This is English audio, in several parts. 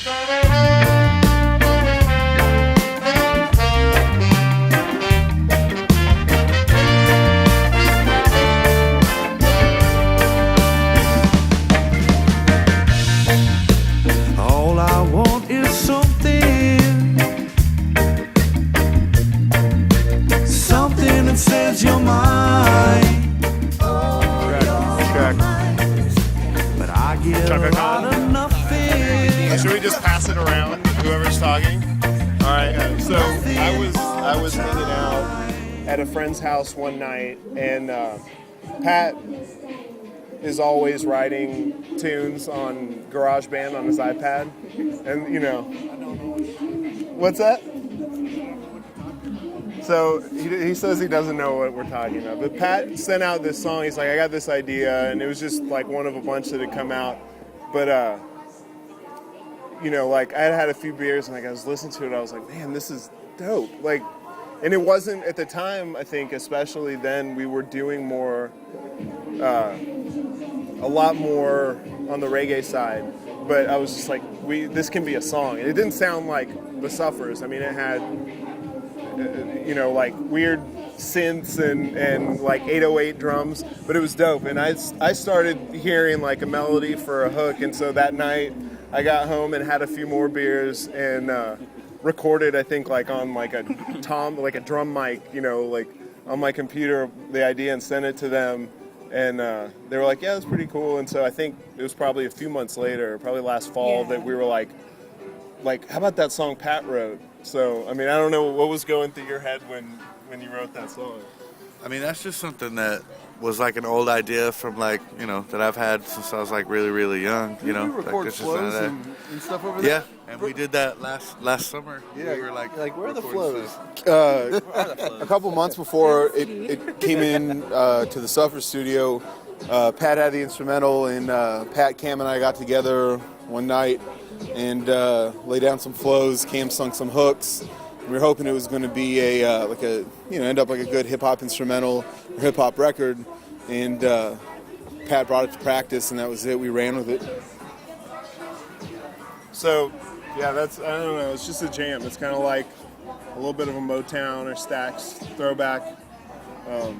All I want is something that says you're mine. Check. But I get a lot of nothing. Should we just pass it around? Whoever's talking. All right. So I was hanging out at a friend's house one night, and Pat is always writing tunes on GarageBand on his iPad, and you know, what's that? So he says he doesn't know what we're talking about, but Pat sent out this song. He's like, I got this idea, and it was just like one of a bunch that had come out, but you know, like I had a few beers, and like I was listening to it, I was like, man, this is dope. Like, and it wasn't at the time, I think, especially then, we were doing more, a lot more on the reggae side, but I was just like, this can be a song. And it didn't sound like The Suffers. I mean, it had, you know, like weird synths and like 808 drums, but it was dope. And I started hearing like a melody for a hook, and so that night I got home and had a few more beers and recorded, I think, like on like a drum mic, you know, like on my computer, the idea, and sent it to them. And they were like, yeah, that's pretty cool. And so I think it was probably a few months later, probably last fall, that we were like, how about that song Pat wrote? So, I mean, I don't know what was going through your head when you wrote that song. I mean, that's just something that was like an old idea from like, you know, that I've had since I was like really, really young, you know. You record like, flows and stuff over there? Yeah, and we did that last summer. Yeah, we were like where are the recording flows? A couple months before it came in to the Suffer studio, Pat had the instrumental, and Pat, Cam, and I got together one night and laid down some flows. Cam sung some hooks. We were hoping it was going to be end up like a good hip hop instrumental or hip hop record, and Pat brought it to practice, and that was it. We ran with it. So, yeah, I don't know, it's just a jam. It's kind of like a little bit of a Motown or Stax throwback, but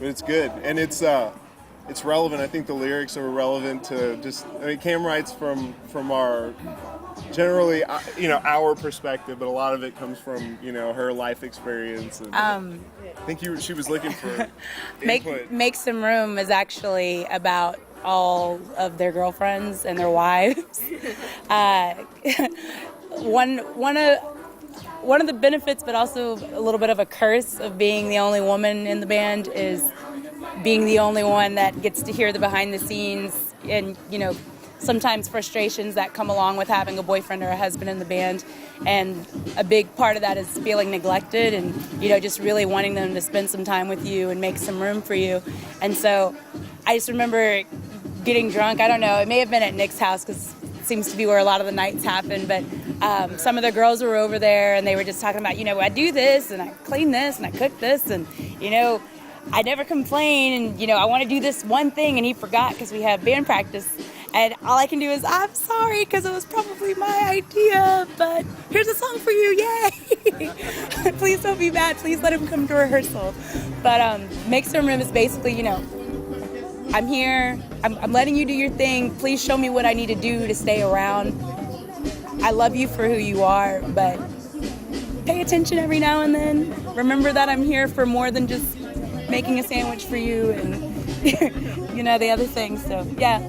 it's good, and it's relevant. I think the lyrics are relevant to just. I mean, Cam writes from our. Generally, you know, our perspective, but a lot of it comes from, you know, her life experience. And I think she was looking for input. Make Some Room is actually about all of their girlfriends and their wives. One of the benefits, but also a little bit of a curse of being the only woman in the band is being the only one that gets to hear the behind the scenes and, you know, sometimes frustrations that come along with having a boyfriend or a husband in the band. And a big part of that is feeling neglected and, you know, just really wanting them to spend some time with you and make some room for you. And so I just remember getting drunk. I don't know, it may have been at Nick's house because it seems to be where a lot of the nights happen, but some of the girls were over there and they were just talking about, you know, I do this and I clean this and I cook this and, you know, I never complain and, you know, I want to do this one thing, and he forgot because we have band practice. And all I can do is, I'm sorry, because it was probably my idea, but here's a song for you, yay! Please don't be mad, please let him come to rehearsal. But Make Some Room is basically, you know, I'm here, I'm letting you do your thing, please show me what I need to do to stay around. I love you for who you are, but pay attention every now and then. Remember that I'm here for more than just making a sandwich for you and, you know, the other things, so, yeah.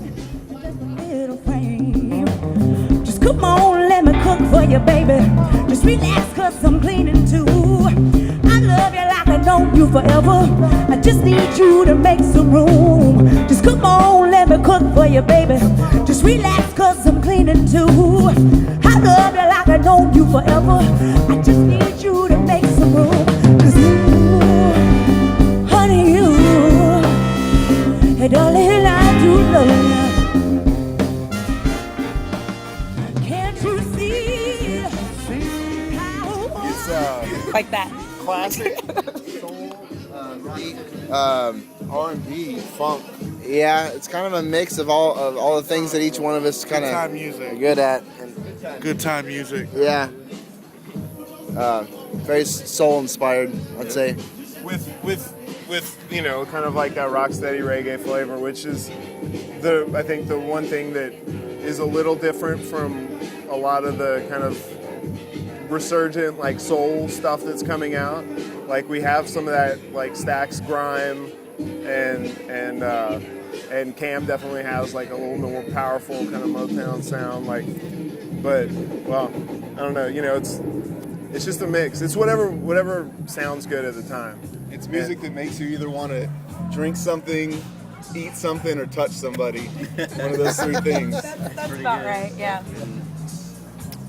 Just come on, let me cook for you, baby. Just relax, cause I'm cleaning too. I love you like I've known you forever. I just need you to make some room. Just come on, let me cook for you, baby. Just relax, cause I'm cleaning too. I love you like I've known you forever. I just need you to make some room. Cause you, honey, you, hey darling, I do love you. Like that. Classic R&B, funk, Yeah, it's kind of a mix of all the things that each one of us kind Good time of music. are good at. And, Good time music. yeah. Very soul inspired, I'd say. With you know, kind of like that rocksteady reggae flavor, which is I think the one thing that is a little different from a lot of the kind of resurgent like soul stuff that's coming out. Like we have some of that like Stax grime, and Cam definitely has like a little more powerful kind of Motown sound. Like, but well, I don't know. You know, it's just a mix. It's whatever sounds good at the time. It's music that makes you either want to drink something, eat something, or touch somebody. One of those three things. That's about right, yeah.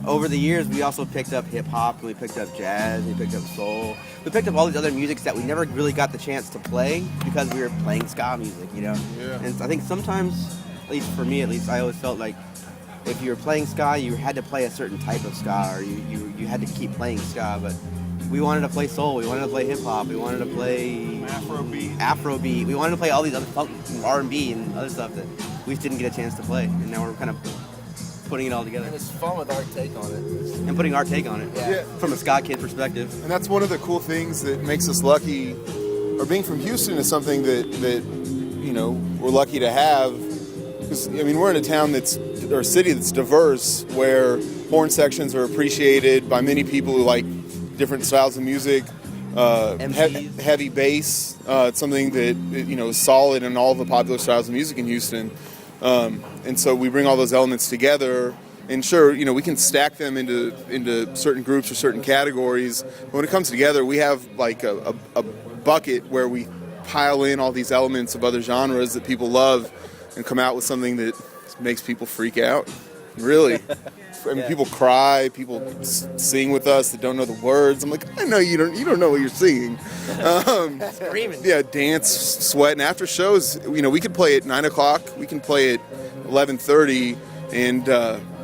Over the years, we also picked up hip hop, we picked up jazz, we picked up soul. We picked up all these other musics that we never really got the chance to play because we were playing ska music, you know? Yeah. And I think sometimes, at least for me, I always felt like if you were playing ska, you had to play a certain type of ska, or you had to keep playing ska, but we wanted to play soul, we wanted to play hip hop, we wanted to play Afrobeat. We wanted to play all these other funk, R&B and other stuff that we just didn't get a chance to play. And now we're kind of putting it all together. And it's fun with our take on it. And putting our take on it. Yeah. From a ska kid perspective. And that's one of the cool things that makes us lucky, or being from Houston is something that you know, we're lucky to have. Because, I mean, we're in a town or a city that's diverse, where horn sections are appreciated by many people who like different styles of music. Heavy bass, it's something that, you know, is solid in all the popular styles of music in Houston. And so we bring all those elements together, and sure, you know, we can stack them into certain groups or certain categories. But when it comes together, we have like a bucket where we pile in all these elements of other genres that people love and come out with something that makes people freak out. Really. I mean, people cry, people sing with us that don't know the words. I'm like, I know you don't know what you're singing. Screaming. Yeah, dance, sweat, and after shows, you know, we could play at 9 o'clock, we can play at 11:30, and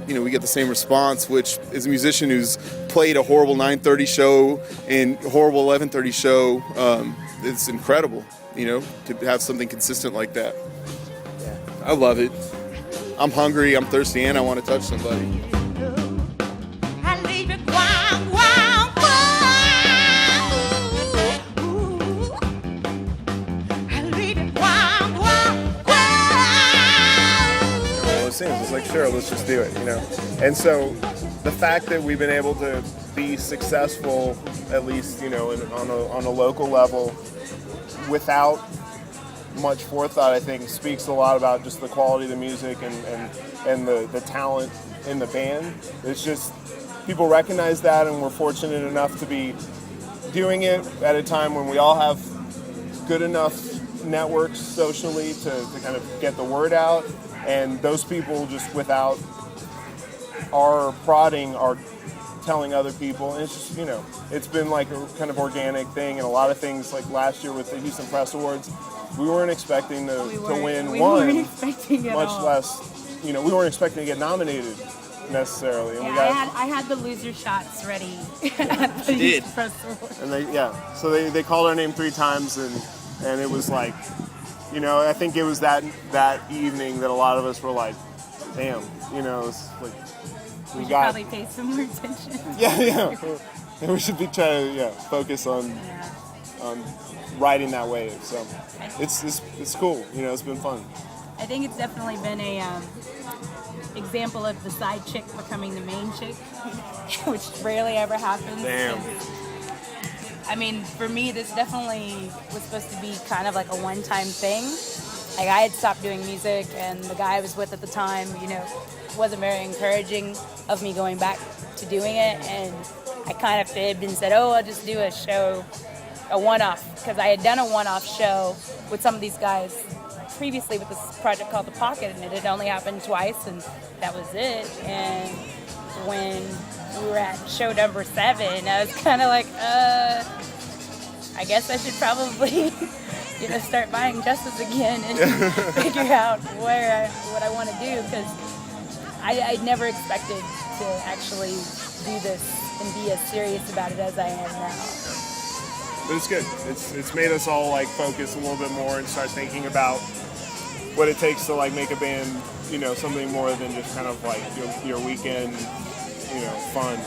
you know, we get the same response. Which, as a musician who's played a horrible 9:30 show and horrible 11:30 show, it's incredible. You know, to have something consistent like that. Yeah. I love it. I'm hungry, I'm thirsty, and I want to touch somebody. I leave it wow, wow, wow. I leave it wow, wow, wow. Well, it seems it's like, sure, let's just do it, you know. And so the fact that we've been able to be successful, at least, you know, on a local level, without much forethought, I think speaks a lot about just the quality of the music and the talent in the band. It's just people recognize that, and we're fortunate enough to be doing it at a time when we all have good enough networks socially to kind of get the word out, and those people just without our prodding are telling other people, and it's just, you know, it's been like a kind of organic thing, and a lot of things like last year with the Houston Press Awards, we weren't expecting to win one, weren't expecting at much all. less, you know, we weren't expecting to get nominated necessarily. And Yeah, I had the loser shots ready. At the did. press award. and so they called our name 3 times, and it was like, you know, I think it was that evening that a lot of us were like, damn, you know, it's like We should probably pay some more attention. yeah. And we should be trying to focus on riding that wave. So it's cool. You know, it's been fun. I think it's definitely been a example of the side chick becoming the main chick, which rarely ever happens. Damn. I mean, for me, this definitely was supposed to be kind of like a one-time thing. Like, I had stopped doing music, and the guy I was with at the time, you know, wasn't very encouraging of me going back to doing it, and I kind of fibbed and said, oh, I'll just do a show, a one-off, because I had done a one-off show with some of these guys previously with this project called The Pocket, and it had only happened twice, and that was it. And when we were at show number 7, I was kind of like, I guess I should probably, you know, start buying Justice again and figure out what I want to do, because I never expected to actually do this and be as serious about it as I am now. But it's good. It's made us all like focus a little bit more and start thinking about what it takes to like make a band, you know, something more than just kind of like your weekend, you know, fun.